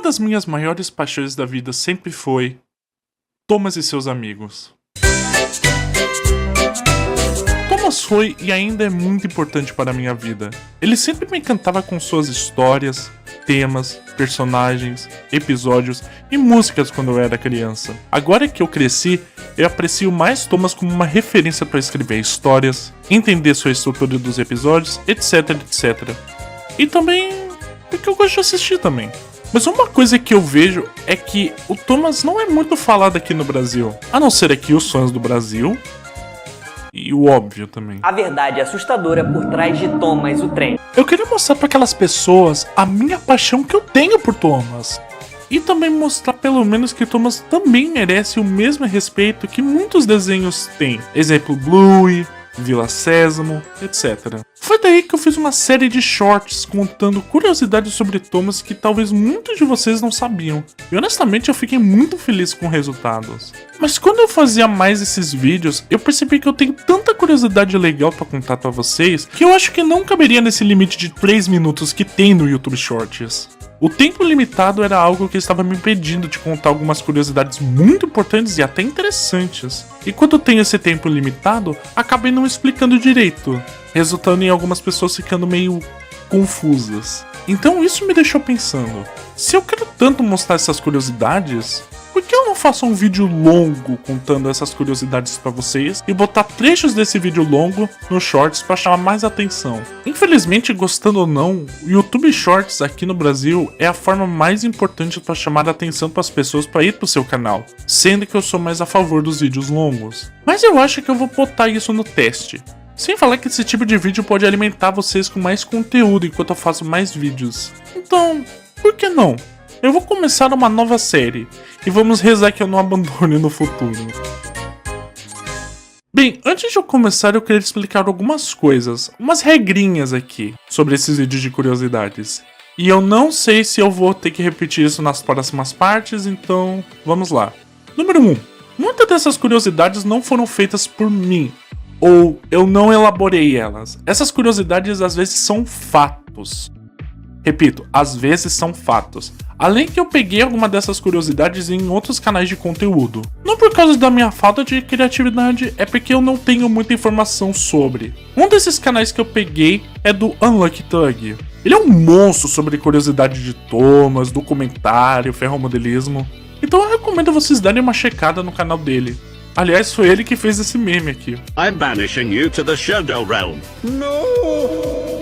Uma das minhas maiores paixões da vida sempre foi Thomas e seus amigos. Thomas foi e ainda é muito importante para a minha vida. Ele sempre me encantava com suas histórias, temas, personagens, episódios e músicas quando eu era criança. Agora que eu cresci, eu aprecio mais Thomas como uma referência para escrever histórias, entender sua estrutura dos episódios, etc, etc. E também porque eu gosto de assistir também. Mas uma coisa que eu vejo é que o Thomas não é muito falado aqui no Brasil. A não ser aqui os fãs do Brasil. E o óbvio também. A verdade assustadora por trás de Thomas o Trem. Eu queria mostrar para aquelas pessoas a minha paixão que eu tenho por Thomas. E também mostrar pelo menos que Thomas também merece o mesmo respeito que muitos desenhos têm. Exemplo, Bluey, Vila Sésamo, etc. Foi daí que eu fiz uma série de shorts contando curiosidades sobre Thomas que talvez muitos de vocês não sabiam. E honestamente eu fiquei muito feliz com os resultados. Mas quando eu fazia mais esses vídeos, eu percebi que eu tenho tanta curiosidade legal pra contar pra vocês que eu acho que não caberia nesse limite de 3 minutos que tem no YouTube Shorts. O tempo limitado era algo que estava me impedindo de contar algumas curiosidades muito importantes e até interessantes. E quando eu tenho esse tempo limitado, acabei não explicando direito, resultando em algumas pessoas ficando meio confusas. Então isso me deixou pensando, se eu quero tanto mostrar essas curiosidades, por que eu não faço um vídeo longo contando essas curiosidades pra vocês e botar trechos desse vídeo longo nos shorts pra chamar mais atenção? Infelizmente, gostando ou não, o YouTube Shorts aqui no Brasil é a forma mais importante pra chamar a atenção pras pessoas pra ir pro seu canal, sendo que eu sou mais a favor dos vídeos longos. Mas eu acho que eu vou botar isso no teste. Sem falar que esse tipo de vídeo pode alimentar vocês com mais conteúdo enquanto eu faço mais vídeos. Então, por que não? Eu vou começar uma nova série, e vamos rezar que eu não abandone no futuro. Bem, antes de eu começar eu queria explicar algumas coisas, umas regrinhas aqui, sobre esses vídeos de curiosidades. E eu não sei se eu vou ter que repetir isso nas próximas partes, então vamos lá. Número 1. Muitas dessas curiosidades não foram feitas por mim, ou eu não elaborei elas. Essas curiosidades às vezes são fatos. Repito, às vezes são fatos. Além que eu peguei alguma dessas curiosidades em outros canais de conteúdo. Não por causa da minha falta de criatividade, é porque eu não tenho muita informação sobre. Um desses canais que eu peguei é do Unlucky Thug. Ele é um monstro sobre curiosidade de Thomas, documentário, ferromodelismo. Então eu recomendo vocês darem uma checada no canal dele. Aliás, foi ele que fez esse meme aqui. I'm banishing you to the Shadow Realm. No!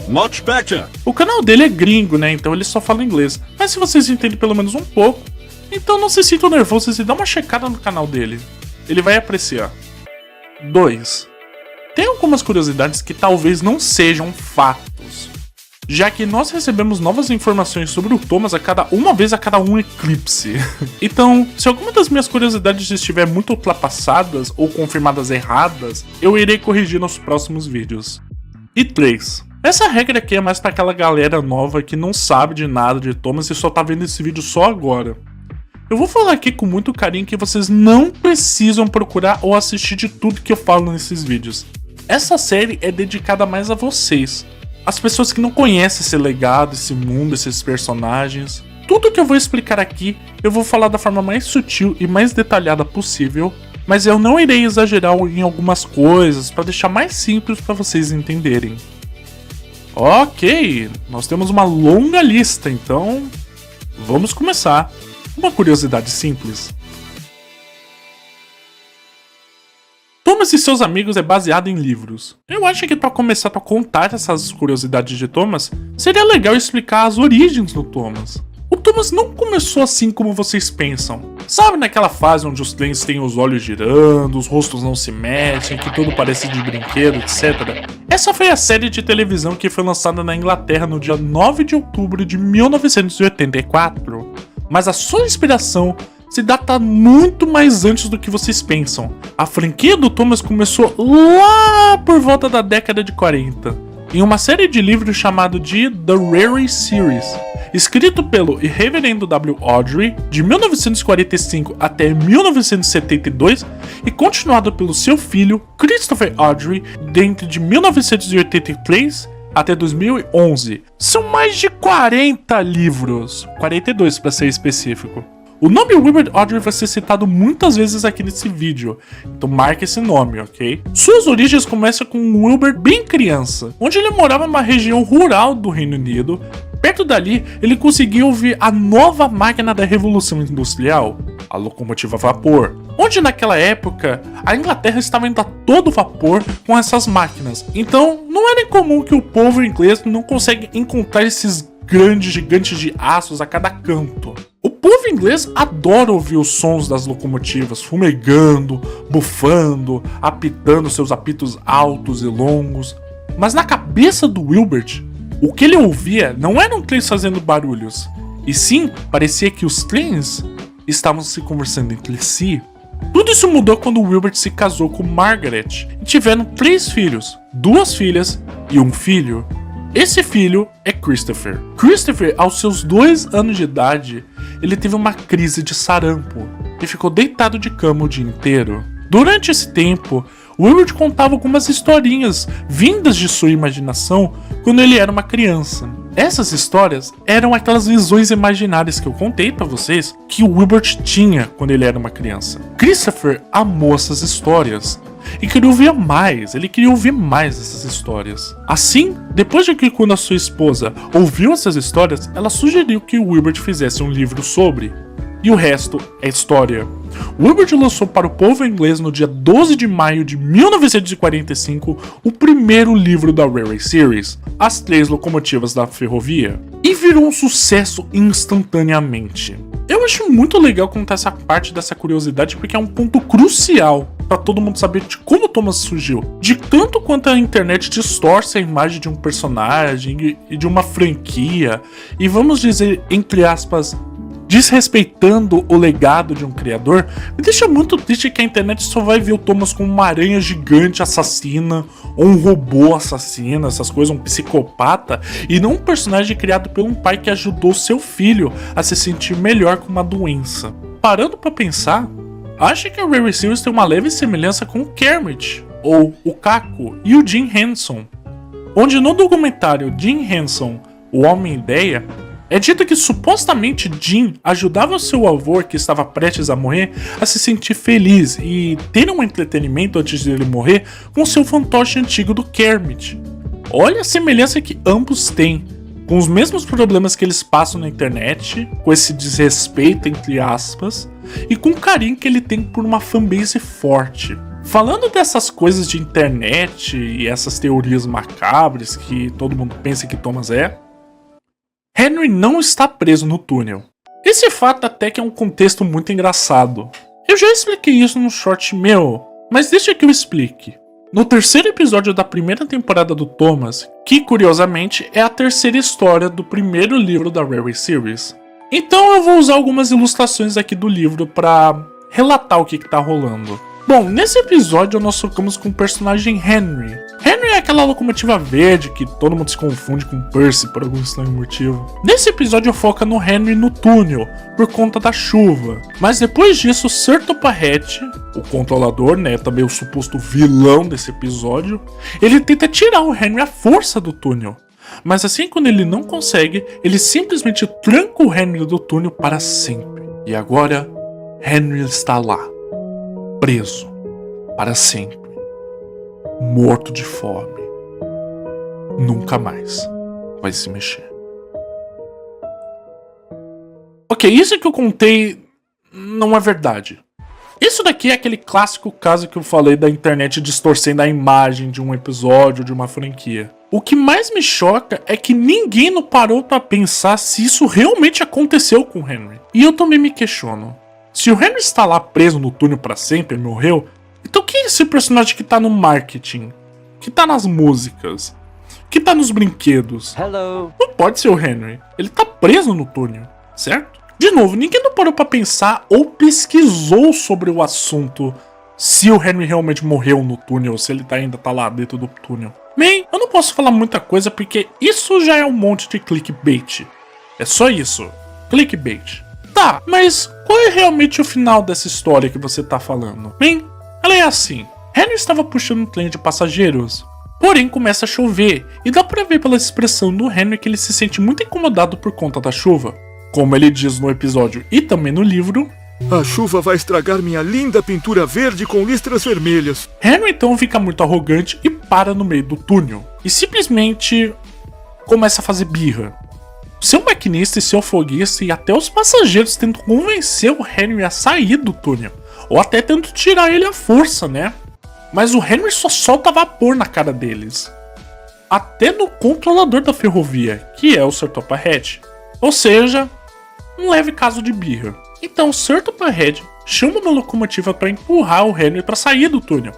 Much better. O canal dele é gringo, né? Então ele só fala inglês. Mas se vocês entendem pelo menos um pouco, então não se sintam nervosos e dá uma checada no canal dele. Ele vai apreciar. 2. Tem algumas curiosidades que talvez não sejam fatos, já que nós recebemos novas informações sobre o Thomas uma vez a cada um eclipse. Então, se alguma das minhas curiosidades estiver muito ultrapassadas ou confirmadas erradas, eu irei corrigir nos próximos vídeos. E 3. Essa regra aqui é mais pra aquela galera nova que não sabe de nada de Thomas e só tá vendo esse vídeo só agora. Eu vou falar aqui com muito carinho que vocês não precisam procurar ou assistir de tudo que eu falo nesses vídeos. Essa série é dedicada mais a vocês, as pessoas que não conhecem esse legado, esse mundo, esses personagens. Tudo que eu vou explicar aqui, eu vou falar da forma mais sutil e mais detalhada possível, mas eu não irei exagerar em algumas coisas para deixar mais simples para vocês entenderem. Ok, nós temos uma longa lista, então vamos começar. Uma curiosidade simples. Thomas e seus amigos é baseado em livros. Eu acho que para começar a contar essas curiosidades de Thomas, seria legal explicar as origens do Thomas. O Thomas não começou assim como vocês pensam. Sabe naquela fase onde os trens têm os olhos girando, os rostos não se mexem, que tudo parece de brinquedo, etc? Essa foi a série de televisão que foi lançada na Inglaterra no dia 9 de outubro de 1984. Mas a sua inspiração se data muito mais antes do que vocês pensam. A franquia do Thomas começou lá por volta da década de 40, em uma série de livros chamado de The Rary Series, escrito pelo Reverendo W. Awdry de 1945 até 1972 e continuado pelo seu filho Christopher Awdry entre de 1983 até 2011. São mais de 40 livros, 42 para ser específico. O nome Wilbur Awdry vai ser citado muitas vezes aqui nesse vídeo, então marque esse nome, ok? Suas origens começam com Wilbur bem criança, onde ele morava numa região rural do Reino Unido. Perto dali, ele conseguiu ver a nova máquina da Revolução Industrial, a locomotiva a vapor, onde naquela época a Inglaterra estava indo a todo vapor com essas máquinas. Então, não era incomum que o povo inglês não consegue encontrar esses grandes gigantes de aços a cada canto. O povo inglês adora ouvir os sons das locomotivas fumegando, bufando, apitando seus apitos altos e longos. Mas na cabeça do Wilbur, o que ele ouvia não eram trens fazendo barulhos, e sim parecia que os trens estavam se conversando entre si. Tudo isso mudou quando Wilbur se casou com Margaret e tiveram 3 filhos, 2 filhas e um filho. Esse filho é Christopher. Christopher, aos seus 2 anos de idade, ele teve uma crise de sarampo e ficou deitado de cama o dia inteiro. Durante esse tempo, Wilbur contava algumas historinhas vindas de sua imaginação quando ele era uma criança. Essas histórias eram aquelas visões imaginárias que eu contei pra vocês que o Wilbur tinha quando ele era uma criança. Christopher amou essas histórias e queria ouvir mais, ele queria ouvir mais essas histórias. Assim, depois de que quando a sua esposa ouviu essas histórias, ela sugeriu que o Wilbur fizesse um livro sobre. E o resto é história. Wilbur lançou para o povo inglês no dia 12 de maio de 1945 o primeiro livro da Railway Series, As 3 Locomotivas da Ferrovia, e virou um sucesso instantaneamente. Eu acho muito legal contar essa parte dessa curiosidade porque é um ponto crucial para todo mundo saber de como Thomas surgiu, de tanto quanto a internet distorce a imagem de um personagem e de uma franquia, e vamos dizer, entre aspas, desrespeitando o legado de um criador. Me deixa muito triste que a internet só vai ver o Thomas como uma aranha gigante assassina, ou um robô assassino, essas coisas, um psicopata, e não um personagem criado por um pai que ajudou seu filho a se sentir melhor com uma doença. Parando pra pensar, acho que a Railway Series tem uma leve semelhança com o Kermit, ou o Caco, e o Jim Henson, onde no documentário Jim Henson, o Homem-Ideia, é dito que supostamente Jim ajudava seu avô, que estava prestes a morrer, a se sentir feliz e ter um entretenimento antes de ele morrer com seu fantoche antigo do Kermit. Olha a semelhança que ambos têm, com os mesmos problemas que eles passam na internet, com esse desrespeito entre aspas, e com o carinho que ele tem por uma fanbase forte. Falando dessas coisas de internet e essas teorias macabras que todo mundo pensa que Thomas é, Henry não está preso no túnel. Esse fato até que é um contexto muito engraçado. Eu já expliquei isso num short meu, mas deixa que eu explique. No terceiro episódio da primeira temporada do Thomas, que curiosamente é a terceira história do primeiro livro da Railway Series. Então eu vou usar algumas ilustrações aqui do livro para relatar o que tá rolando. Bom, nesse episódio nós focamos com o personagem Henry. Henry é aquela locomotiva verde que todo mundo se confunde com Percy por algum estranho motivo. Nesse episódio foca no Henry no túnel, por conta da chuva. Mas depois disso, Sir Topahat, o controlador, né, também o suposto vilão desse episódio, ele tenta tirar o Henry à força do túnel. Mas assim, quando ele não consegue, ele simplesmente tranca o Henry do túnel para sempre. E agora, Henry está lá, preso para sempre, morto de fome, nunca mais vai se mexer. Ok, isso que eu contei não é verdade. Isso daqui é aquele clássico caso que eu falei da internet distorcendo a imagem de um episódio, de uma franquia. O que mais me choca é que ninguém não parou para pensar se isso realmente aconteceu com o Henry. E eu também me questiono. Se o Henry está lá preso no túnel para sempre e morreu, então quem é esse personagem que tá no marketing? Que tá nas músicas? Que tá nos brinquedos? Hello. Não pode ser o Henry. Ele tá preso no túnel, certo? De novo, ninguém não parou pra pensar ou pesquisou sobre o assunto se o Henry realmente morreu no túnel, ou se ele ainda tá lá dentro do túnel. Bem, eu não posso falar muita coisa porque isso já é um monte de clickbait. É só isso. Clickbait. Tá, mas qual é realmente o final dessa história que você tá falando? Bem, ela é assim. Henry estava puxando um trem de passageiros Porém, começa a chover, e dá pra ver pela expressão do Henry que ele se sente muito incomodado por conta da chuva. Como ele diz no episódio e também no livro, a chuva vai estragar minha linda pintura verde com listras vermelhas. Henry então fica muito arrogante e para no meio do túnel. E simplesmente começa a fazer birra. Seu maquinista e seu foguista e até os passageiros tentam convencer o Henry a sair do túnel. Ou até tentam tirar ele à força, né? Mas o Henry só solta vapor na cara deles. Até no controlador da ferrovia, que é o Sr. Topperhead. Ou seja, um leve caso de birra. Então o Sr. Topperhead chama uma locomotiva para empurrar o Henry para sair do túnel.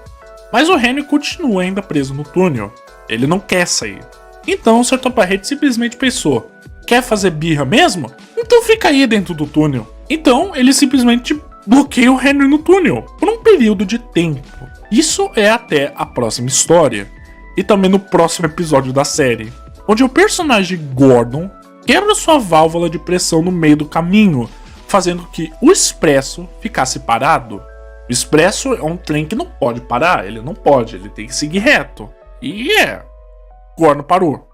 Mas o Henry continua ainda preso no túnel. Ele não quer sair. Então o Sr. Topperhead simplesmente pensou: quer fazer birra mesmo? Então fica aí dentro do túnel. Então ele simplesmente bloqueia o Henry no túnel por um período de tempo. Isso é até a próxima história. E também no próximo episódio da série, onde o personagem Gordon quebra sua válvula de pressão no meio do caminho, fazendo que o Expresso ficasse parado. O Expresso é um trem que não pode parar, ele não pode, ele tem que seguir reto. E Gordon parou.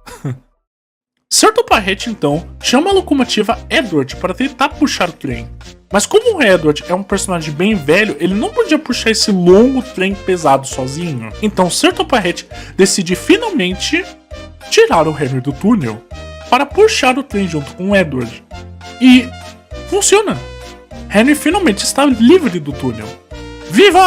Sr. Topperhead então chama a locomotiva Edward para tentar puxar o trem. Mas como o Edward é um personagem bem velho, ele não podia puxar esse longo trem pesado sozinho. Então Sr. Topperhead decide finalmente tirar o Henry do túnel para puxar o trem junto com o Edward. E funciona! Henry finalmente está livre do túnel. Viva!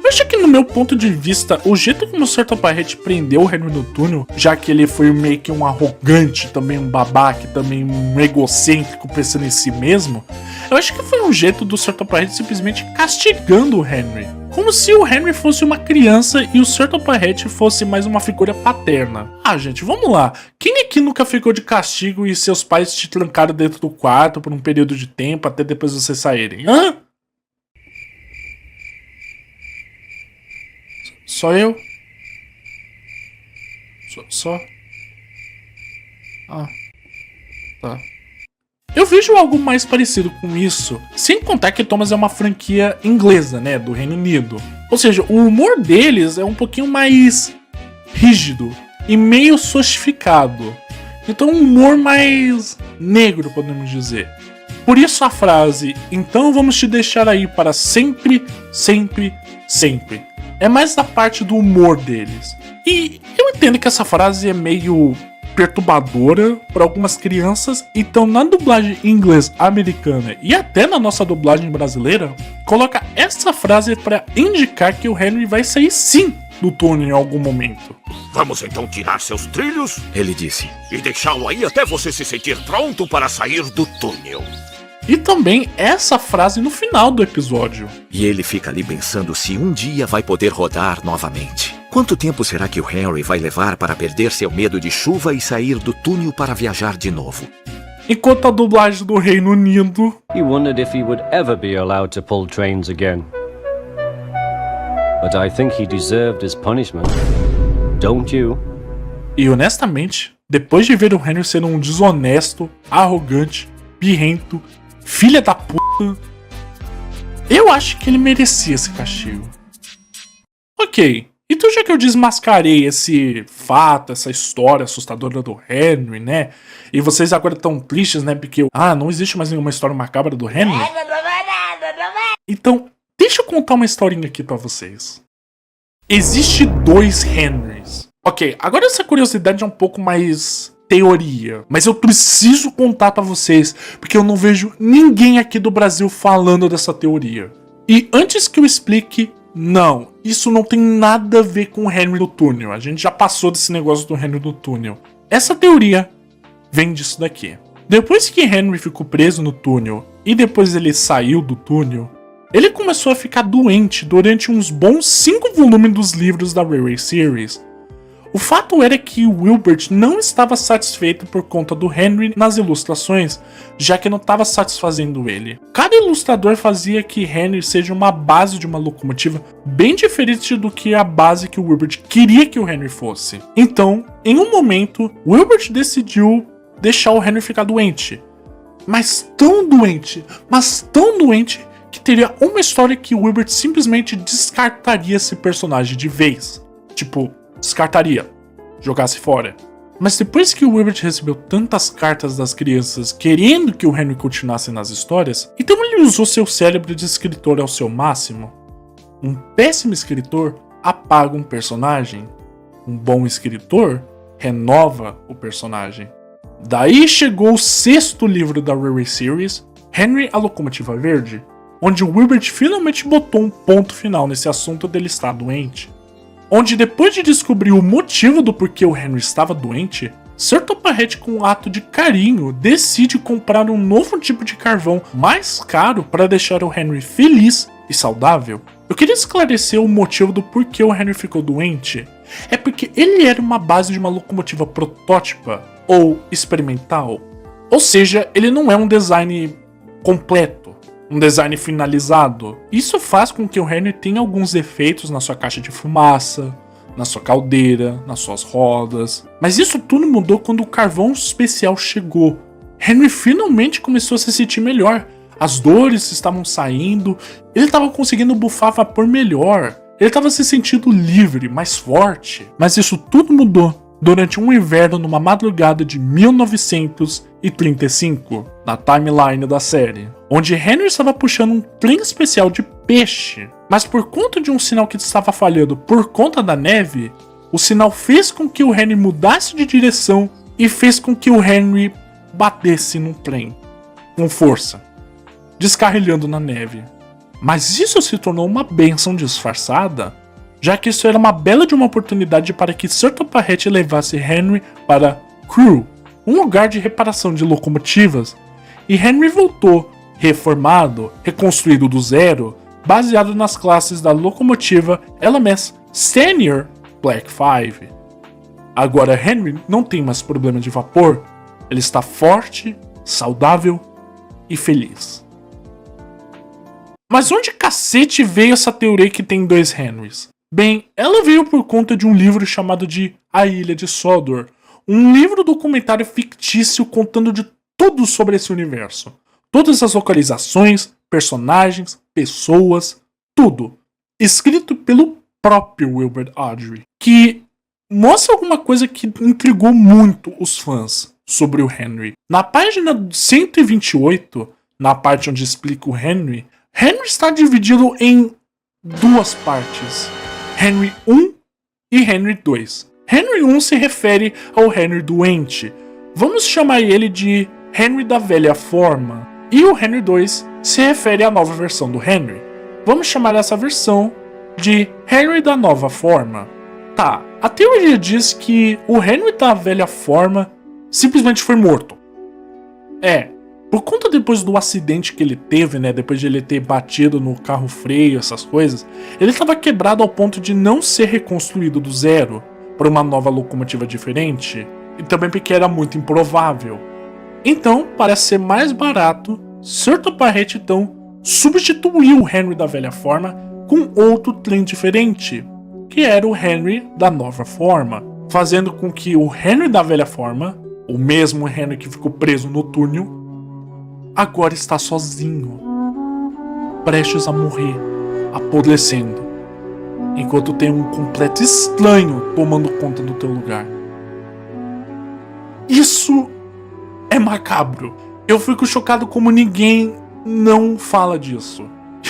Eu acho que no meu ponto de vista, o jeito como o Sr. Topperhead prendeu o Henry no túnel, já que ele foi meio que um arrogante, também um babaca, também um egocêntrico pensando em si mesmo, eu acho que foi um jeito do Sr. Topperhead simplesmente castigando o Henry. Como se o Henry fosse uma criança e o Sr. Topperhead fosse mais uma figura paterna. Ah, gente, vamos lá. Quem aqui nunca ficou de castigo e seus pais te trancaram dentro do quarto por um período de tempo até depois vocês saírem? Hã? Só eu? Só? Ah, tá. Eu vejo algo mais parecido com isso, sem contar que Thomas é uma franquia inglesa, né, do Reino Unido. Ou seja, o humor deles é um pouquinho mais rígido e meio sofisticado. Então um humor mais negro, podemos dizer. Por isso a frase, então vamos te deixar aí para sempre, sempre, sempre. É mais da parte do humor deles. E eu entendo que essa frase é meio perturbadora para algumas crianças, então na dublagem em inglês americana e até na nossa dublagem brasileira, coloca essa frase para indicar que o Henry vai sair sim do túnel em algum momento. Vamos então tirar seus trilhos, Ele disse. e deixá-lo aí até você se sentir pronto para sair do túnel. E também essa frase no final do episódio. E ele fica ali pensando se um dia vai poder rodar novamente. Quanto tempo será que o Henry vai levar para perder seu medo de chuva e sair do túnel para viajar de novo? Enquanto a dublagem do Reino Unido... He wondered if he would ever be allowed to pull trains again. But I think he deserved his punishment. Don't you? E honestamente, depois de ver o Henry sendo um desonesto, arrogante, birrento, filha da puta, eu acho que ele merecia esse castigo. Ok, então já que eu desmascarei esse fato, essa história assustadora do Henry, né? E vocês agora estão tristes, né? Porque, não existe mais nenhuma história macabra do Henry. Então, deixa eu contar uma historinha aqui pra vocês. Existe 2 Henrys. Ok, agora essa curiosidade é um pouco mais teoria, mas eu preciso contar pra vocês, porque eu não vejo ninguém aqui do Brasil falando dessa teoria. E antes que eu explique, não, isso não tem nada a ver com o Henry do túnel. A gente já passou desse negócio do Henry do túnel. Essa teoria vem disso daqui. Depois que Henry ficou preso no túnel e depois ele saiu do túnel, ele começou a ficar doente durante uns bons 5 volumes dos livros da Railway Series. O fato era que Wilbert não estava satisfeito por conta do Henry nas ilustrações, já que não estava satisfazendo ele. Cada ilustrador fazia que Henry seja uma base de uma locomotiva bem diferente do que a base que o Wilbert queria que o Henry fosse. Então, em um momento, Wilbert decidiu deixar o Henry ficar doente. Mas tão doente, que teria uma história que Wilbert simplesmente descartaria esse personagem de vez. Tipo, descartaria, jogasse fora. Mas depois que o Wilbert recebeu tantas cartas das crianças querendo que o Henry continuasse nas histórias, então ele usou seu cérebro de escritor ao seu máximo. Um péssimo escritor apaga um personagem. Um bom escritor renova o personagem. Daí chegou o 6º livro da Railway Series, Henry a Locomotiva Verde, onde o Wilbert finalmente botou um ponto final nesse assunto dele estar doente. Onde depois de descobrir o motivo do porquê o Henry estava doente, Sir Topahet, com um ato de carinho, decide comprar um novo tipo de carvão mais caro para deixar o Henry feliz e saudável. Eu queria esclarecer o motivo do porquê o Henry ficou doente. É porque ele era uma base de uma locomotiva protótipa ou experimental. Ou seja, ele não é um design completo, um design finalizado. Isso faz com que o Henry tenha alguns defeitos na sua caixa de fumaça, na sua caldeira, nas suas rodas. Mas isso tudo mudou quando o carvão especial chegou. Henry finalmente começou a se sentir melhor. As dores estavam saindo, ele estava conseguindo bufar vapor melhor. Ele estava se sentindo livre, mais forte. Mas isso tudo mudou durante um inverno numa madrugada de 1935, na timeline da série, onde Henry estava puxando um trem especial de peixe. Mas por conta de um sinal que estava falhando por conta da neve, o sinal fez com que o Henry mudasse de direção e fez com que o Henry batesse num trem, com força, descarrilhando na neve. Mas isso se tornou uma bênção disfarçada, já que isso era uma bela de uma oportunidade para que Sir Topahet levasse Henry para Crewe, um lugar de reparação de locomotivas, e Henry voltou, reformado, reconstruído do zero, baseado nas classes da locomotiva LMS Senior Black 5. Agora Henry não tem mais problema de vapor, ele está forte, saudável e feliz. Mas onde cacete veio essa teoria que tem 2 Henrys? Bem, ela veio por conta de um livro chamado de A Ilha de Sodor, um livro documentário fictício contando de tudo sobre esse universo. Todas as localizações, personagens, pessoas, tudo. Escrito pelo próprio Wilbert Awdry, que mostra alguma coisa que intrigou muito os fãs sobre o Henry. Na página 128, na parte onde explica o Henry está dividido em 2 partes, Henry 1 e Henry 2. Henry 1 se refere ao Henry doente, vamos chamar ele de Henry da velha forma, e o Henry 2 se refere à nova versão do Henry, vamos chamar essa versão de Henry da nova forma. Tá, a teoria diz que o Henry da velha forma simplesmente foi morto. Por conta depois do acidente que ele teve, né, depois de ele ter batido no carro freio, essas coisas, ele estava quebrado ao ponto de não ser reconstruído do zero para uma nova locomotiva diferente, e também porque era muito improvável. Então, para ser mais barato, Sir Topahet então substituiu o Henry da velha forma com outro trem diferente, que era o Henry da nova forma, fazendo com que o Henry da velha forma, o mesmo Henry que ficou preso no túnel, agora está sozinho, prestes a morrer, apodrecendo, enquanto tem um completo estranho tomando conta do teu lugar. Isso é macabro. Eu fico chocado como ninguém não fala disso.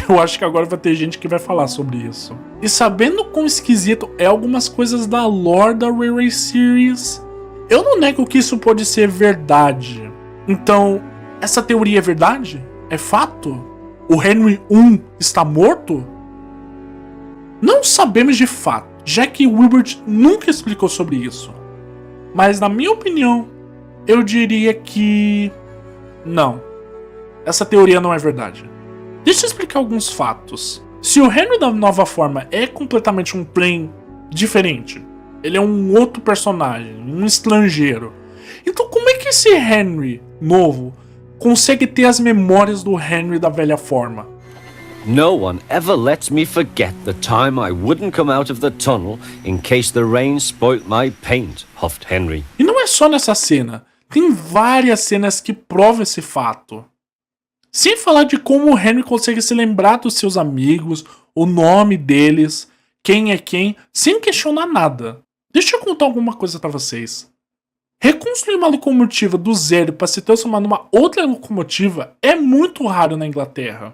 Eu acho que agora vai ter gente que vai falar sobre isso. E sabendo quão esquisito é algumas coisas da lore da Railway Series, eu não nego que isso pode ser verdade. Então, essa teoria é verdade? É fato? O Henry 1 está morto? Não sabemos de fato, já que Wilbert nunca explicou sobre isso. Mas na minha opinião, eu diria que... não. Essa teoria não é verdade. Deixa eu explicar alguns fatos. Se o Henry da nova forma é completamente um trem diferente, ele é um outro personagem, um estrangeiro, então como é que esse Henry novo consegue ter as memórias do Henry da velha forma? No one ever lets me forget the time I wouldn't come out of the tunnel in case the rain spoilt my paint, huffed Henry. E não é só nessa cena, tem várias cenas que provam esse fato. Sem falar de como o Henry consegue se lembrar dos seus amigos, o nome deles, quem é quem, sem questionar nada. Deixa eu contar alguma coisa pra vocês. Reconstruir uma locomotiva do zero para se transformar numa outra locomotiva é muito raro na Inglaterra.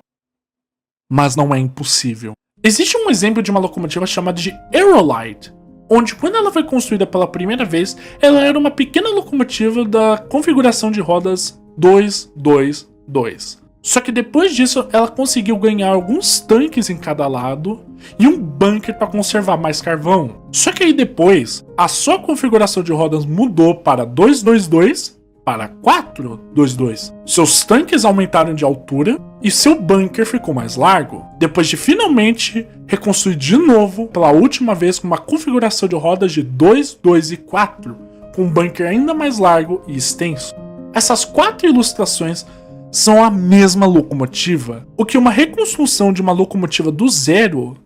Mas não é impossível. Existe um exemplo de uma locomotiva chamada de Aerolite, onde quando ela foi construída pela primeira vez, ela era uma pequena locomotiva da configuração de rodas 222. Só que depois disso, ela conseguiu ganhar alguns tanques em cada lado e um bunker para conservar mais carvão. Só que aí depois, a sua configuração de rodas mudou para 222 para 422. Seus tanques aumentaram de altura e seu bunker ficou mais largo. Depois de finalmente reconstruir de novo, pela última vez com uma configuração de rodas de 2, 2 e 4, com um bunker ainda mais largo e extenso. Essas 4 ilustrações são a mesma locomotiva, o que uma reconstrução de uma locomotiva do zero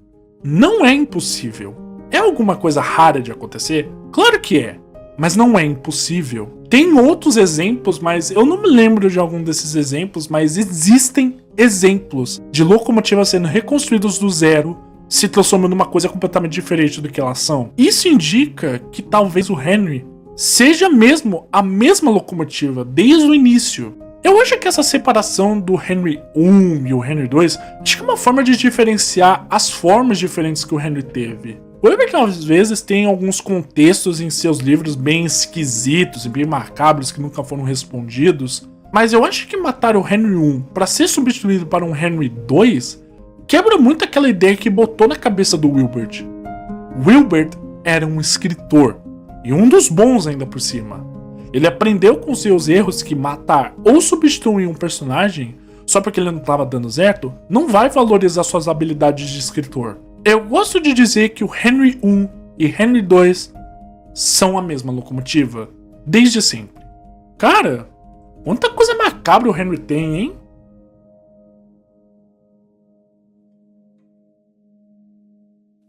não é impossível. É alguma coisa rara de acontecer? Claro que é, mas não é impossível. Tem outros exemplos, mas eu não me lembro de algum desses exemplos, mas existem exemplos de locomotivas sendo reconstruídas do zero, se transformando numa coisa completamente diferente do que elas são. Isso indica que talvez o Henry seja mesmo a mesma locomotiva desde o início. Eu acho que essa separação do Henry I e o Henry II acho que é uma forma de diferenciar as formas diferentes que o Henry teve. O Weber às vezes tem alguns contextos em seus livros bem esquisitos e bem macabros que nunca foram respondidos, mas eu acho que matar o Henry I para ser substituído por um Henry II quebra muito aquela ideia que botou na cabeça do Wilbert. Wilbert era um escritor, e um dos bons ainda por cima. Ele aprendeu com seus erros que matar ou substituir um personagem só porque ele não estava dando certo não vai valorizar suas habilidades de escritor. Eu gosto de dizer que o Henry I e Henry II são a mesma locomotiva, desde sempre. Cara, quanta coisa macabra o Henry tem, hein?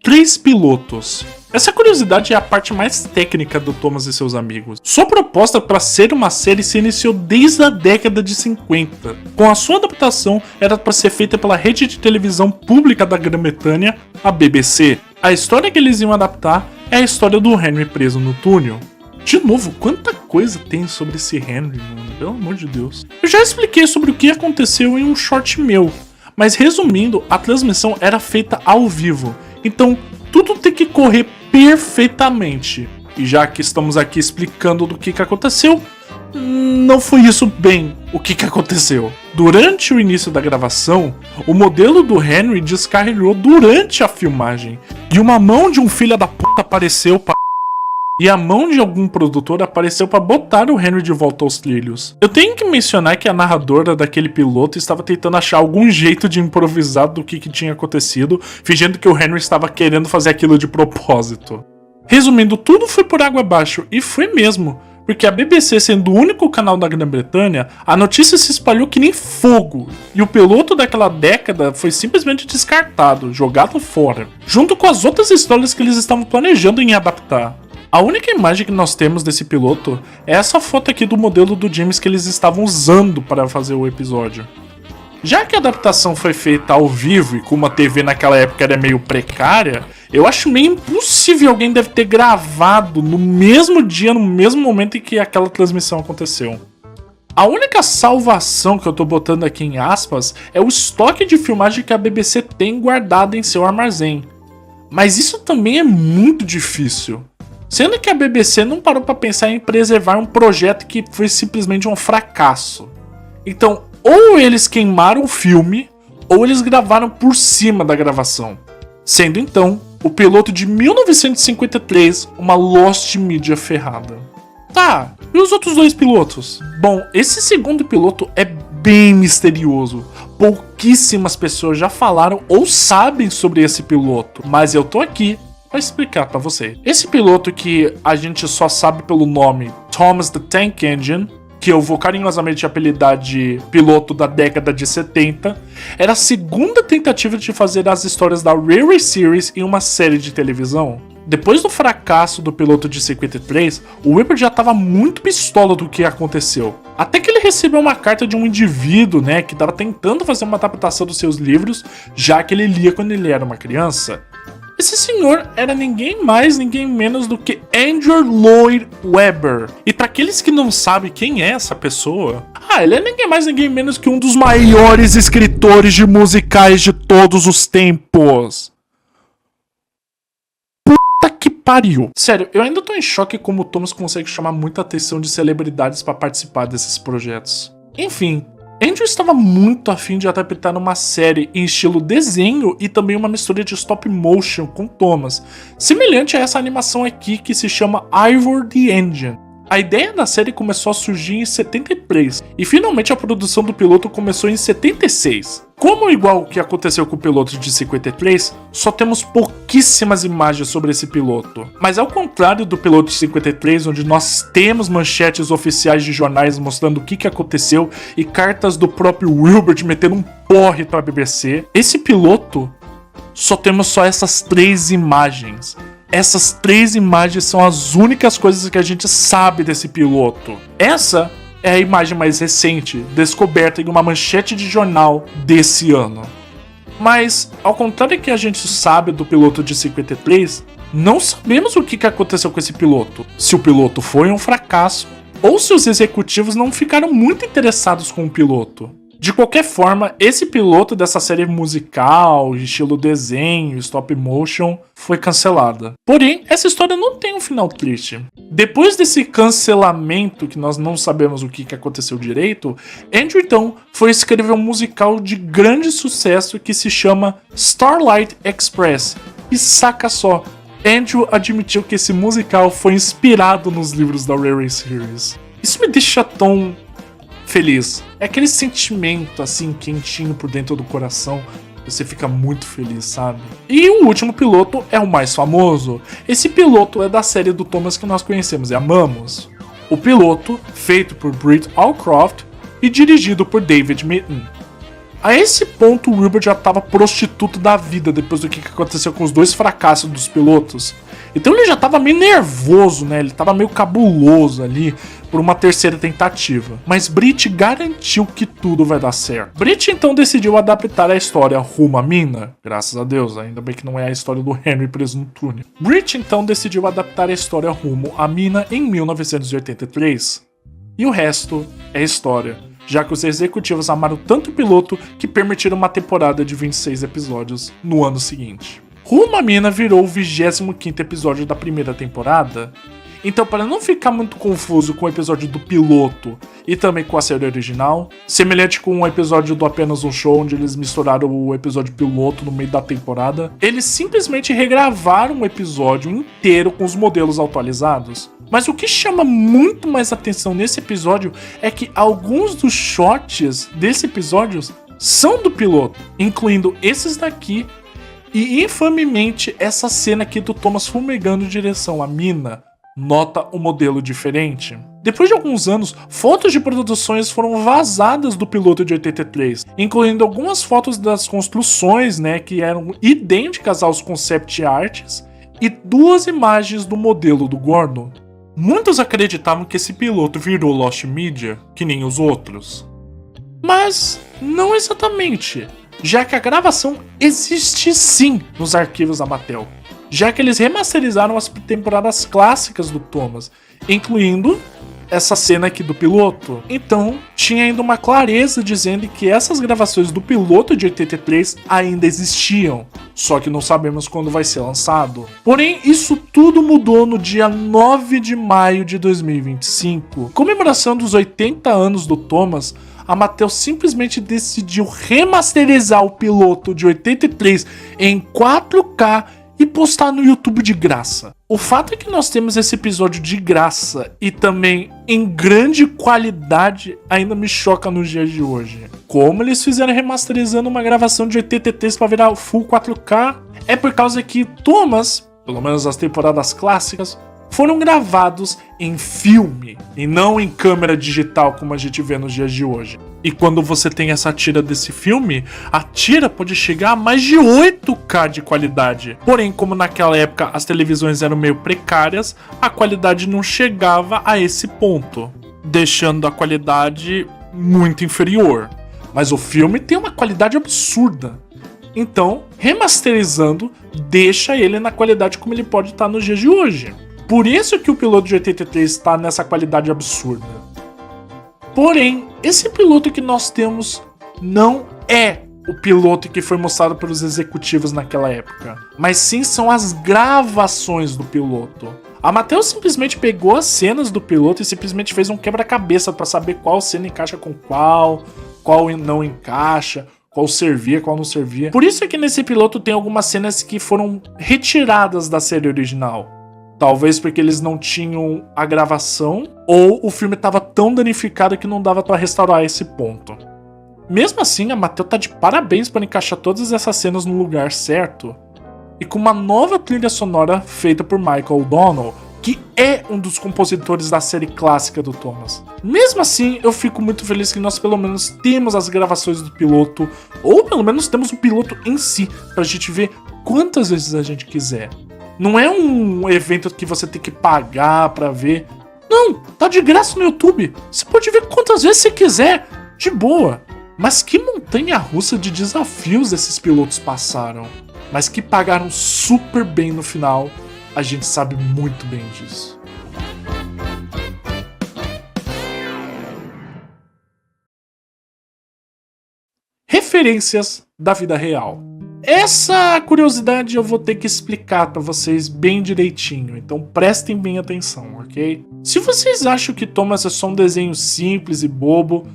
Três pilotos. Essa curiosidade é a parte mais técnica do Thomas e seus amigos. Sua proposta para ser uma série se iniciou desde a década de 50. Com a sua adaptação, era para ser feita pela rede de televisão pública da Grã-Bretanha, a BBC. A história que eles iam adaptar é a história do Henry preso no túnel. De novo, quanta coisa tem sobre esse Henry, mano, pelo amor de Deus. Eu já expliquei sobre o que aconteceu em um short meu, mas resumindo, a transmissão era feita ao vivo. Então, tudo tem que correr perfeitamente. E já que estamos aqui explicando do que aconteceu, não foi isso bem o que aconteceu. Durante o início da gravação, o modelo do Henry descarrilhou durante a filmagem. E uma mão de um filho da puta apareceu e a mão de algum produtor apareceu para botar o Henry de volta aos trilhos. Eu tenho que mencionar que a narradora daquele piloto estava tentando achar algum jeito de improvisar do que tinha acontecido, fingindo que o Henry estava querendo fazer aquilo de propósito. Resumindo, tudo foi por água abaixo, e foi mesmo, porque a BBC sendo o único canal da Grã-Bretanha, a notícia se espalhou que nem fogo, e o piloto daquela década foi simplesmente descartado, jogado fora, junto com as outras histórias que eles estavam planejando em adaptar. A única imagem que nós temos desse piloto é essa foto aqui do modelo do James que eles estavam usando para fazer o episódio. Já que a adaptação foi feita ao vivo e como a TV naquela época era meio precária, eu acho meio impossível alguém deve ter gravado no mesmo dia, no mesmo momento em que aquela transmissão aconteceu. A única salvação que eu tô botando aqui em aspas é o estoque de filmagem que a BBC tem guardado em seu armazém. Mas isso também é muito difícil. Sendo que a BBC não parou para pensar em preservar um projeto que foi simplesmente um fracasso. Então, ou eles queimaram o filme, ou eles gravaram por cima da gravação. Sendo então, o piloto de 1953 uma Lost Media ferrada. Tá, e os outros dois pilotos? Bom, esse segundo piloto é bem misterioso. Pouquíssimas pessoas já falaram ou sabem sobre esse piloto, mas eu tô aqui para explicar para você. Esse piloto que a gente só sabe pelo nome Thomas the Tank Engine, que eu vou carinhosamente apelidar de piloto da década de 70, era a segunda tentativa de fazer as histórias da Railway Series em uma série de televisão. Depois do fracasso do piloto de 53, o Weber já estava muito pistola do que aconteceu. Até que ele recebeu uma carta de um indivíduo, que estava tentando fazer uma adaptação dos seus livros, já que ele lia quando ele era uma criança. Esse senhor era ninguém mais, ninguém menos do que Andrew Lloyd Webber. E para aqueles que não sabem quem é essa pessoa, ele é ninguém mais, ninguém menos que um dos maiores escritores de musicais de todos os tempos. Puta que pariu. Sério, eu ainda tô em choque como o Thomas consegue chamar muita atenção de celebridades para participar desses projetos. Enfim, Andrew estava muito afim de adaptar uma série em estilo desenho e também uma mistura de stop motion com Thomas, semelhante a essa animação aqui que se chama Ivor the Engine. A ideia da série começou a surgir em 73 e finalmente a produção do piloto começou em 76. Como igual o que aconteceu com o piloto de 53, só temos pouquíssimas imagens sobre esse piloto. Mas ao contrário do piloto de 53, onde nós temos manchetes oficiais de jornais mostrando o que aconteceu e cartas do próprio Wilbert metendo um porre para a BBC, esse piloto só temos só essas 3 imagens. Essas 3 imagens são as únicas coisas que a gente sabe desse piloto. Essa é a imagem mais recente, descoberta em uma manchete de jornal desse ano. Mas, ao contrário que a gente sabe do piloto de 53, não sabemos o que aconteceu com esse piloto. Se o piloto foi um fracasso, ou se os executivos não ficaram muito interessados com o piloto. De qualquer forma, esse piloto dessa série musical, estilo desenho, stop motion, foi cancelada. Porém, essa história não tem um final triste. Depois desse cancelamento, que nós não sabemos o que aconteceu direito, Andrew então foi escrever um musical de grande sucesso que se chama Starlight Express. E saca só, Andrew admitiu que esse musical foi inspirado nos livros da Rare Series. Isso me deixa tão feliz. É aquele sentimento assim quentinho por dentro do coração. Você fica muito feliz, sabe? E o último piloto é o mais famoso. Esse piloto é da série do Thomas que nós conhecemos e amamos. O piloto, feito por Britt Allcroft e dirigido por David Mitton. A esse ponto, o Wilbert já estava prostituto da vida depois do que aconteceu com os 2 fracassos dos pilotos. Então ele já estava meio nervoso, né? Ele estava meio cabuloso ali por uma terceira tentativa. Mas Britt garantiu que tudo vai dar certo. Britt então decidiu adaptar a história rumo à mina. Graças a Deus, ainda bem que não é a história do Henry preso no túnel. Britt então decidiu adaptar a história rumo à mina em 1983. E o resto é história, já que os executivos amaram tanto o piloto que permitiram uma temporada de 26 episódios no ano seguinte. Rumo à Mina virou o 25º episódio da primeira temporada. Então, para não ficar muito confuso com o episódio do piloto e também com a série original, semelhante com o episódio do Apenas um Show, onde eles misturaram o episódio piloto no meio da temporada, eles simplesmente regravaram o episódio inteiro com os modelos atualizados. Mas o que chama muito mais atenção nesse episódio é que alguns dos shots desse episódio são do piloto, incluindo esses daqui e infamemente essa cena aqui do Thomas fumegando em direção à mina. Nota um modelo diferente. Depois de alguns anos, fotos de produções foram vazadas do piloto de 83, incluindo algumas fotos das construções, né, que eram idênticas aos concept arts, e 2 imagens do modelo do Gordon. Muitos acreditavam que esse piloto virou Lost Media, que nem os outros. Mas não exatamente, já que a gravação existe sim nos arquivos da Mattel, já que eles remasterizaram as temporadas clássicas do Thomas, incluindo essa cena aqui do piloto. Então, tinha ainda uma clareza dizendo que essas gravações do piloto de 83 ainda existiam, só que não sabemos quando vai ser lançado. Porém, isso tudo mudou no dia 9 de maio de 2025. Comemoração dos 80 anos do Thomas, a Mattel simplesmente decidiu remasterizar o piloto de 83 em 4K e postar no YouTube de graça. O fato é que nós temos esse episódio de graça e também em grande qualidade ainda me choca nos dias de hoje. Como eles fizeram remasterizando uma gravação de 83 para virar full 4K? É por causa que Thomas, pelo menos as temporadas clássicas, foram gravados em filme e não em câmera digital como a gente vê nos dias de hoje. E quando você tem essa tira desse filme, a tira pode chegar a mais de 8K de qualidade. Porém, como naquela época as televisões eram meio precárias, a qualidade não chegava a esse ponto, deixando a qualidade muito inferior. Mas o filme tem uma qualidade absurda. Então, remasterizando deixa ele na qualidade como ele pode estar nos dias de hoje. Por isso que o piloto de 83 está nessa qualidade absurda. Porém, esse piloto que nós temos não é o piloto que foi mostrado pelos executivos naquela época, mas sim são as gravações do piloto. A Mattel simplesmente pegou as cenas do piloto e simplesmente fez um quebra-cabeça para saber qual cena encaixa com qual não encaixa, qual servia, qual não servia. Por isso é que nesse piloto tem algumas cenas que foram retiradas da série original. Talvez porque eles não tinham a gravação, ou o filme estava tão danificado que não dava para restaurar esse ponto. Mesmo assim, a Mattel tá de parabéns por encaixar todas essas cenas no lugar certo, e com uma nova trilha sonora feita por Michael O'Donnell, que é um dos compositores da série clássica do Thomas. Mesmo assim, eu fico muito feliz que nós pelo menos temos as gravações do piloto, ou pelo menos temos o piloto em si, pra gente ver quantas vezes a gente quiser. Não é um evento que você tem que pagar pra ver. Não, tá de graça no YouTube. Você pode ver quantas vezes você quiser, de boa. Mas que montanha-russa de desafios esses pilotos passaram. Mas que pagaram super bem no final. A gente sabe muito bem disso. Referências da vida real. Essa curiosidade eu vou ter que explicar para vocês bem direitinho, então prestem bem atenção, ok? Se vocês acham que Thomas é só um desenho simples e bobo,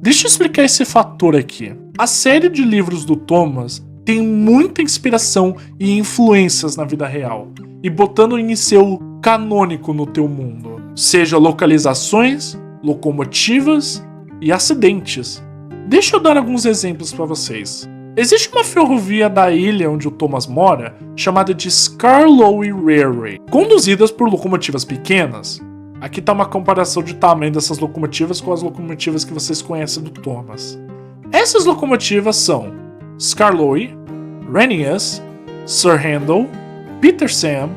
deixa eu explicar esse fator aqui. A série de livros do Thomas tem muita inspiração e influências na vida real, e botando em seu canônico no teu mundo, seja localizações, locomotivas e acidentes. Deixa eu dar alguns exemplos para vocês. Existe uma ferrovia da ilha onde o Thomas mora, chamada de Skarloey Railway, conduzidas por locomotivas pequenas. Aqui está uma comparação de tamanho dessas locomotivas com as locomotivas que vocês conhecem do Thomas. Essas locomotivas são Skarloey, Renius, Sir Handel, Peter Sam,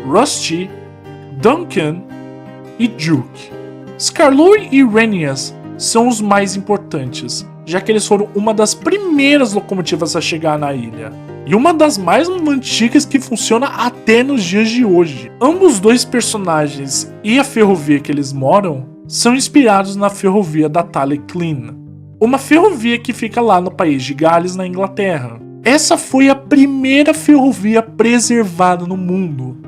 Rusty, Duncan e Duke. Skarloey e Renius são os mais importantes, já que eles foram uma das primeiras locomotivas a chegar na ilha, e uma das mais antigas que funciona até nos dias de hoje. Ambos dois personagens e a ferrovia que eles moram são inspirados na ferrovia da Tally-Clean, uma ferrovia que fica lá no país de Gales, na Inglaterra. Essa foi a primeira ferrovia preservada no mundo.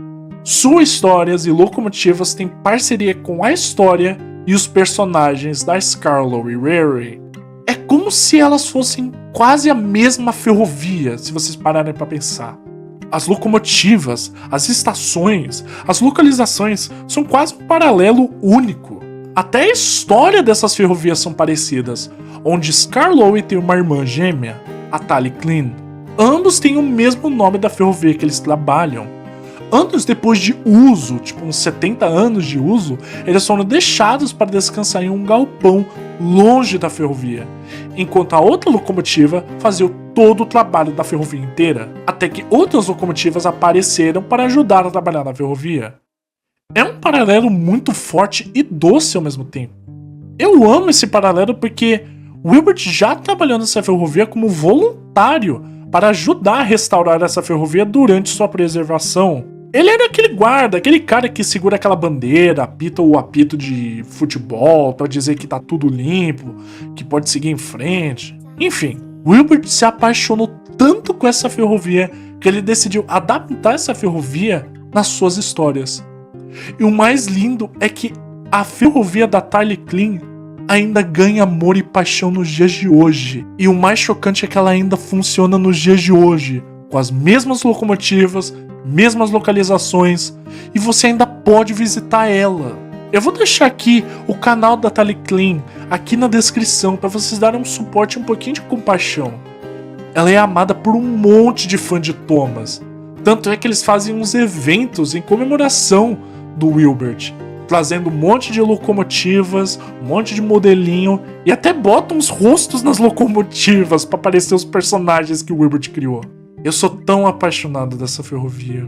Suas histórias e locomotivas têm parceria com a história e os personagens da Skarloey Railway. É como se elas fossem quase a mesma ferrovia, se vocês pararem para pensar. As locomotivas, as estações, as localizações são quase um paralelo único. Até a história dessas ferrovias são parecidas, onde Skarloey tem uma irmã gêmea, a Tally-Clean. Ambos têm o mesmo nome da ferrovia que eles trabalham. Anos depois de uso, tipo uns 70 anos de uso, eles foram deixados para descansar em um galpão longe da ferrovia, enquanto a outra locomotiva fazia todo o trabalho da ferrovia inteira, até que outras locomotivas apareceram para ajudar a trabalhar na ferrovia. É um paralelo muito forte e doce ao mesmo tempo. Eu amo esse paralelo porque Wilbert já trabalhou nessa ferrovia como voluntário para ajudar a restaurar essa ferrovia durante sua preservação. Ele era aquele guarda, aquele cara que segura aquela bandeira, apita o apito de futebol pra dizer que tá tudo limpo, que pode seguir em frente. Enfim, Wilbert se apaixonou tanto com essa ferrovia que ele decidiu adaptar essa ferrovia nas suas histórias. E o mais lindo é que a ferrovia da Tally-Clean ainda ganha amor e paixão nos dias de hoje. E o mais chocante é que ela ainda funciona nos dias de hoje, com as mesmas locomotivas, mesmas localizações, e você ainda pode visitar ela. Eu vou deixar aqui o canal da Tally-Clean aqui na descrição para vocês darem um suporte e um pouquinho de compaixão. Ela é amada por um monte de fã de Thomas, tanto é que eles fazem uns eventos em comemoração do Wilbert, trazendo um monte de locomotivas, um monte de modelinho e até botam os rostos nas locomotivas para aparecer os personagens que o Wilbert criou. Eu sou tão apaixonado dessa ferrovia.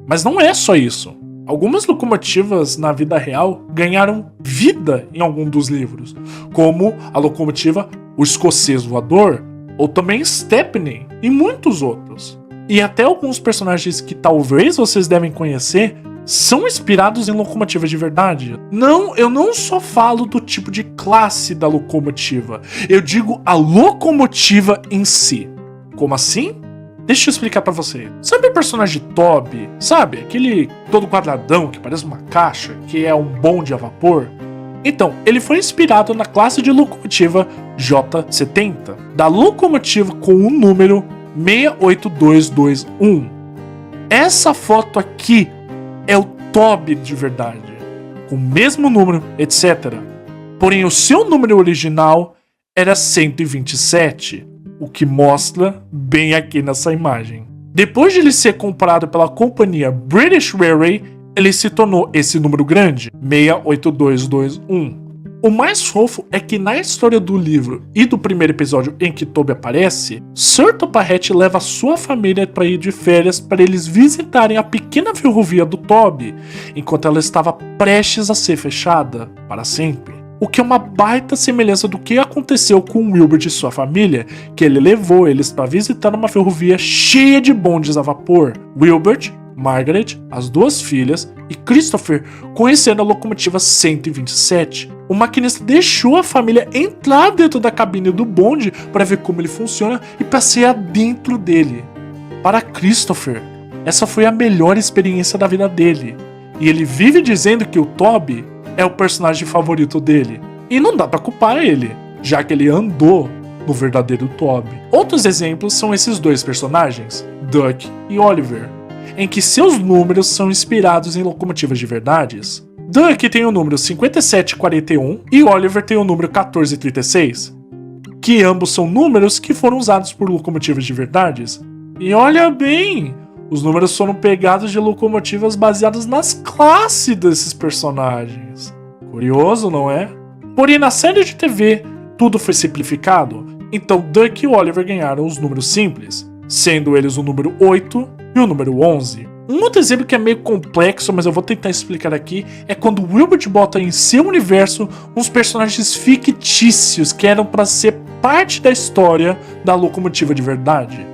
Mas não é só isso. Algumas locomotivas na vida real ganharam vida em algum dos livros, como a locomotiva O Escocês Voador, ou também Stepney, e muitos outros. E até alguns personagens que talvez vocês devem conhecer são inspirados em locomotivas de verdade. Não, eu não só falo do tipo de classe da locomotiva, eu digo a locomotiva em si. Como assim? Deixa eu explicar pra você. Sabe o personagem Toby? Sabe? Aquele todo quadradão que parece uma caixa, que é um bonde a vapor? Então, ele foi inspirado na classe de locomotiva J70, da locomotiva com o número 68221. Essa foto aqui é o Toby de verdade, com o mesmo número, etc. Porém, o seu número original era 127, o que mostra bem aqui nessa imagem. Depois de ele ser comprado pela companhia British Railway, ele se tornou esse número grande, 68221. O mais fofo é que na história do livro e do primeiro episódio em que Toby aparece, Sir Topahat leva sua família para ir de férias para eles visitarem a pequena ferrovia do Toby, enquanto ela estava prestes a ser fechada para sempre. O que é uma baita semelhança do que aconteceu com Wilbert e sua família, que ele levou eles para visitar uma ferrovia cheia de bondes a vapor. Wilbert, Margaret, as duas filhas e Christopher conheceram a locomotiva 127. O maquinista deixou a família entrar dentro da cabine do bonde para ver como ele funciona e passear dentro dele. Para Christopher, essa foi a melhor experiência da vida dele. E ele vive dizendo que o Toby é o personagem favorito dele. E não dá pra culpar ele, já que ele andou no verdadeiro Toby. Outros exemplos são esses dois personagens, Duck e Oliver, em que seus números são inspirados em locomotivas de verdades. Duck tem o número 5741 e Oliver tem o número 1436, que ambos são números que foram usados por locomotivas de verdades. E olha bem, os números foram pegados de locomotivas baseadas nas classes desses personagens. Curioso, não é? Porém, na série de TV, tudo foi simplificado, então Duck e Oliver ganharam os números simples, sendo eles o número 8 e o número 11. Um outro exemplo que é meio complexo, mas eu vou tentar explicar aqui, é quando Wilbert bota em seu universo uns personagens fictícios que eram para ser parte da história da locomotiva de verdade.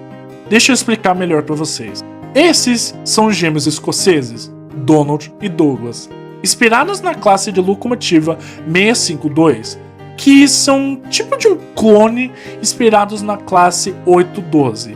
Deixa eu explicar melhor para vocês. Esses são os gêmeos escoceses, Donald e Douglas, inspirados na classe de locomotiva 652, que são tipo de um clone inspirados na classe 812.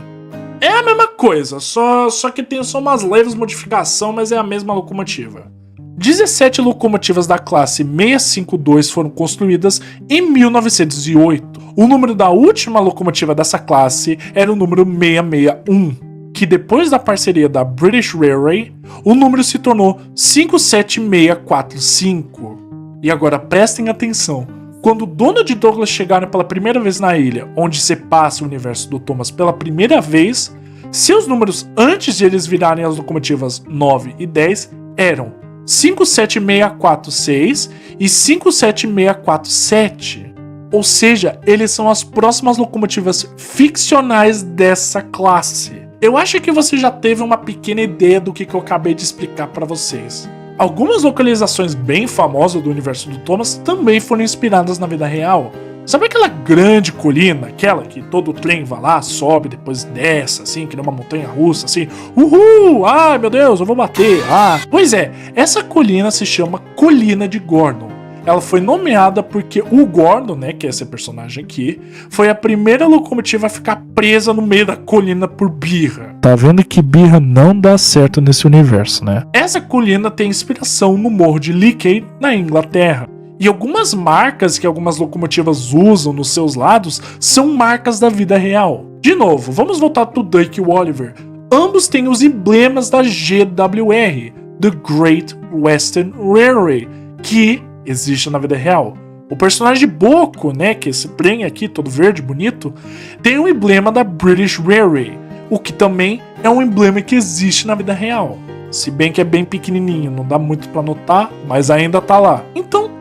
É a mesma coisa, só que tem só umas leves modificações, mas é a mesma locomotiva. 17 locomotivas da classe 652 foram construídas em 1908. O número da última locomotiva dessa classe era o número 661. Que depois da parceria da British Railway, o número se tornou 57645. E agora prestem atenção, quando Donald e Douglas chegaram pela primeira vez na ilha, onde se passa o universo do Thomas pela primeira vez, seus números antes de eles virarem as locomotivas 9 e 10 eram 57646 e 57647. Ou seja, eles são as próximas locomotivas ficcionais dessa classe. Eu acho que você já teve uma pequena ideia do que eu acabei de explicar para vocês. Algumas localizações bem famosas do universo do Thomas também foram inspiradas na vida real. Sabe aquela grande colina, aquela que todo trem vai lá, sobe, depois desce, assim, que nem uma montanha russa, assim, uhul, ai meu Deus, eu vou bater, Pois é, essa colina se chama Colina de Gordon. Ela foi nomeada porque o Gordon, né, que é esse personagem aqui, foi a primeira locomotiva a ficar presa no meio da colina por birra. Tá vendo que birra não dá certo nesse universo, né? Essa colina tem inspiração no Morro de Leakey, na Inglaterra. E algumas marcas que algumas locomotivas usam nos seus lados são marcas da vida real. De novo, vamos voltar pro Duck e o Oliver. Ambos têm os emblemas da GWR, The Great Western Railway, que existe na vida real. O personagem Boco, né, que é esse trem aqui, todo verde, bonito, tem um emblema da British Railway, o que também é um emblema que existe na vida real. Se bem que é bem pequenininho, não dá muito pra notar, mas ainda tá lá. Então,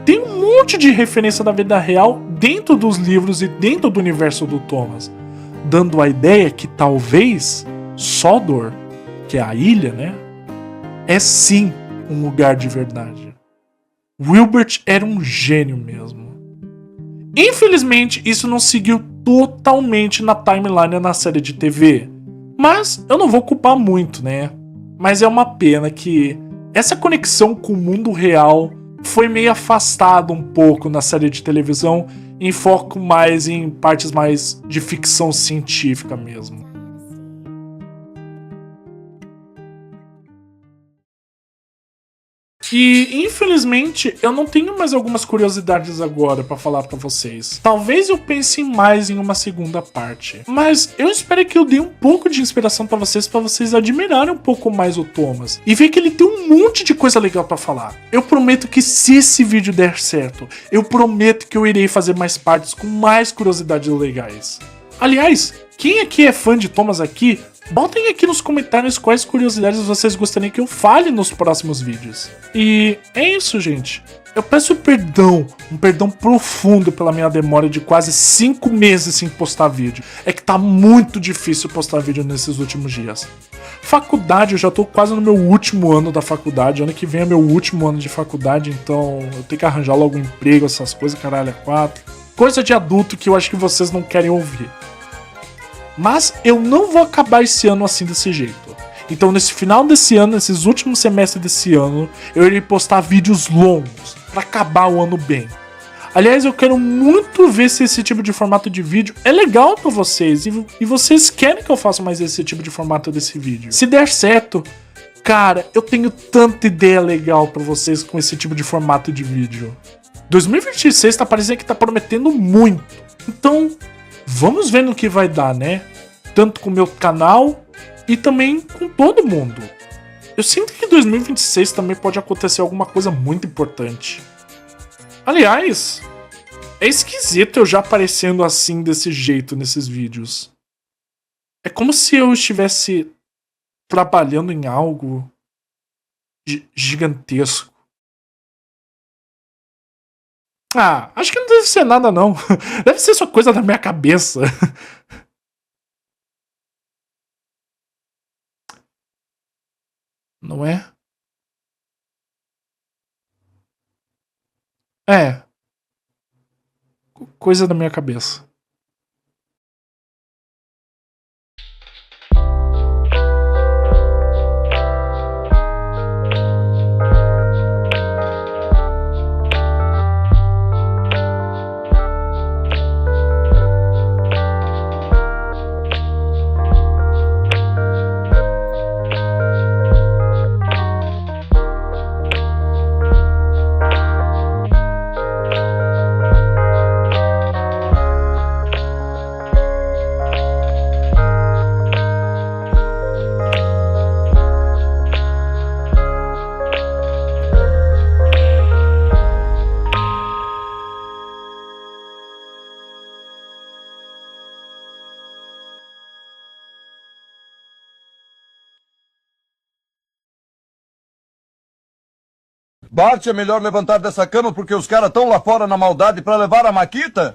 tem um monte de referência da vida real dentro dos livros e dentro do universo do Thomas, dando a ideia que talvez Sodor, que é a ilha, né, é sim um lugar de verdade. Wilbert era um gênio mesmo. Infelizmente, isso não seguiu totalmente na timeline na série de TV. Mas eu não vou culpar muito, né? Mas é uma pena que essa conexão com o mundo real foi meio afastada um pouco na série de televisão, em foco mais em partes mais de ficção científica mesmo. E, infelizmente, eu não tenho mais algumas curiosidades agora pra falar pra vocês. Talvez eu pense mais em uma segunda parte. Mas eu espero que eu dê um pouco de inspiração pra vocês admirarem um pouco mais o Thomas. E ver que ele tem um monte de coisa legal pra falar. Eu prometo que se esse vídeo der certo, eu prometo que eu irei fazer mais partes com mais curiosidades legais. Aliás, quem aqui é fã de Thomas aqui, botem aqui nos comentários quais curiosidades vocês gostariam que eu fale nos próximos vídeos. E é isso, gente. Eu peço perdão, um perdão profundo pela minha demora de quase 5 meses sem postar vídeo. É que tá muito difícil postar vídeo nesses últimos dias. Faculdade, eu já tô quase no meu último ano da faculdade. Ano que vem é meu último ano de faculdade, então eu tenho que arranjar logo um emprego, essas coisas, caralho, é 4. Coisa de adulto que eu acho que vocês não querem ouvir. Mas eu não vou acabar esse ano assim desse jeito. Então nesse final desse ano, nesses últimos semestres desse ano, eu irei postar vídeos longos, pra acabar o ano bem. Aliás, eu quero muito ver se esse tipo de formato de vídeo é legal pra vocês. E vocês querem que eu faça mais esse tipo de formato desse vídeo. Se der certo, cara, eu tenho tanta ideia legal pra vocês com esse tipo de formato de vídeo. 2026 tá parecendo que tá prometendo muito. Então, vamos ver no que vai dar, né? Tanto com o meu canal e também com todo mundo. Eu sinto que em 2026 também pode acontecer alguma coisa muito importante. Aliás, é esquisito eu já aparecendo assim desse jeito nesses vídeos. É como se eu estivesse trabalhando em algo gigantesco. Ah, acho que não deve ser nada não. Deve ser só coisa da minha cabeça. Não é? É. Coisa da minha cabeça. Bart, é melhor levantar dessa cama porque os caras estão lá fora na maldade pra levar a Maquita?